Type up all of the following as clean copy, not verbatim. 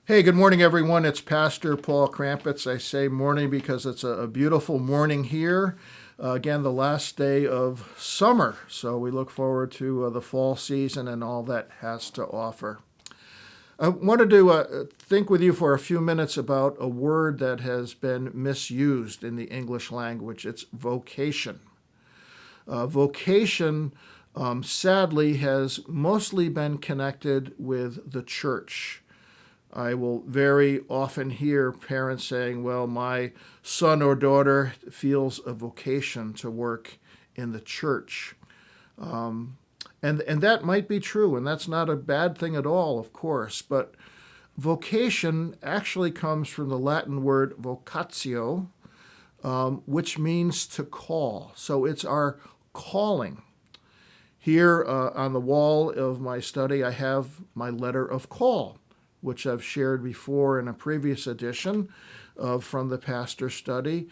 Hey, good morning, everyone. It's Pastor Paul Krampitz. I say morning because it's a beautiful morning here. Again, the last day of summer. So we look forward to the fall season and all that has to offer. I wanted to think with you for a few minutes about a word that has been misused in the English language. It's vocation. Vocation, sadly, has mostly been connected with the church. I will very often hear parents saying, well, my son or daughter feels a vocation to work in the church. And that might be true, and that's not a bad thing at all, of course. But vocation actually comes from the Latin word vocatio, which means to call. So it's our calling. Here on the wall of my study, I have my letter of call, which I've shared before in a previous edition from the pastor study.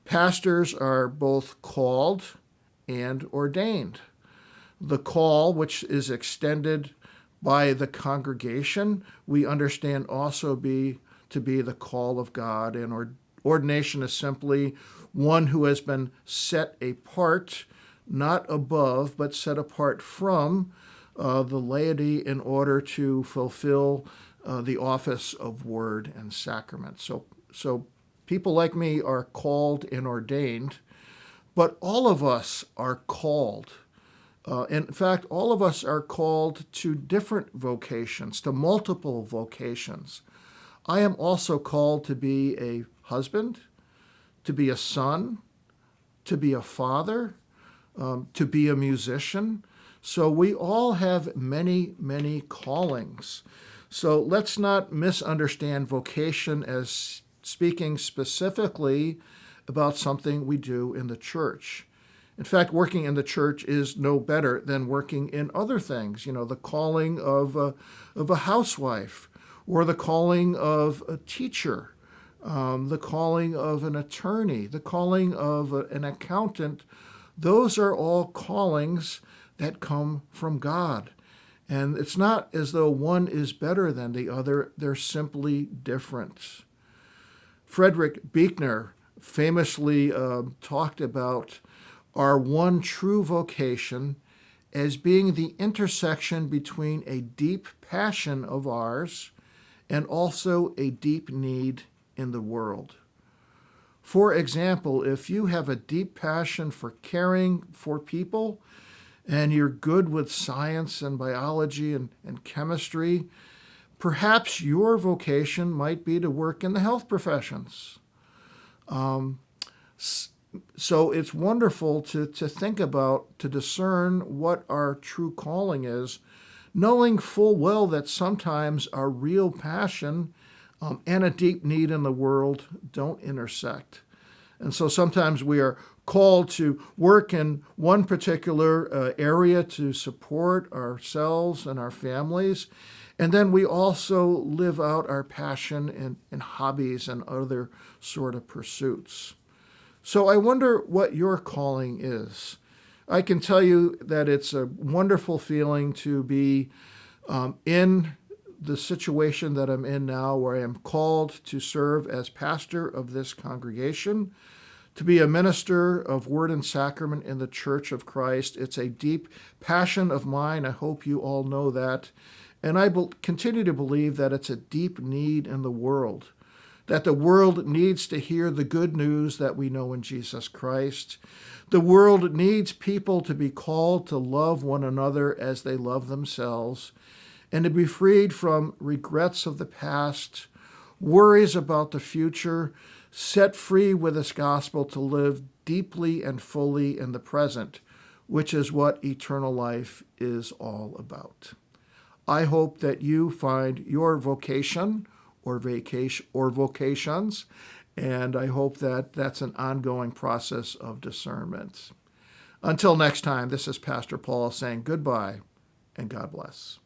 Pastors are both called and ordained. The call, which is extended by the congregation, we understand also to be the call of God, and ordination is simply one who has been set apart, not above, but set apart from the laity in order to fulfill the office of word and sacrament. So people like me are called and ordained, but all of us are called. In fact, all of us are called to different vocations, to multiple vocations. I am also called to be a husband, to be a son, to be a father, to be a musician. So we all have many, many callings. So let's not misunderstand vocation as speaking specifically about something we do in the church. In fact, working in the church is no better than working in other things. You know, the calling of a housewife, or the calling of a teacher, the calling of an attorney, the calling of an accountant. Those are all callings that come from God. And it's not as though one is better than the other, they're simply different. Frederick Buechner famously talked about our one true vocation as being the intersection between a deep passion of ours and also a deep need in the world. For example, if you have a deep passion for caring for people, and you're good with science and biology and chemistry, perhaps your vocation might be to work in the health professions. So it's wonderful to think about, to discern what our true calling is, knowing full well that sometimes our real passion and a deep need in the world don't intersect. And so sometimes we are called to work in one particular area to support ourselves and our families. And then we also live out our passion in hobbies and other sort of pursuits. So I wonder what your calling is. I can tell you that it's a wonderful feeling to be in the situation that I'm in now, where I am called to serve as pastor of this congregation, to be a minister of word and sacrament in the Church of Christ. It's a deep passion of mine. I hope you all know that. And I continue to believe that it's a deep need in the world, that the world needs to hear the good news that we know in Jesus Christ. The world needs people to be called to love one another as they love themselves, and to be freed from regrets of the past, worries about the future, set free with this gospel to live deeply and fully in the present, which is what eternal life is all about. I hope that you find your vocation or vocations, and I hope that that's an ongoing process of discernment. Until next time, this is Pastor Paul saying goodbye and God bless.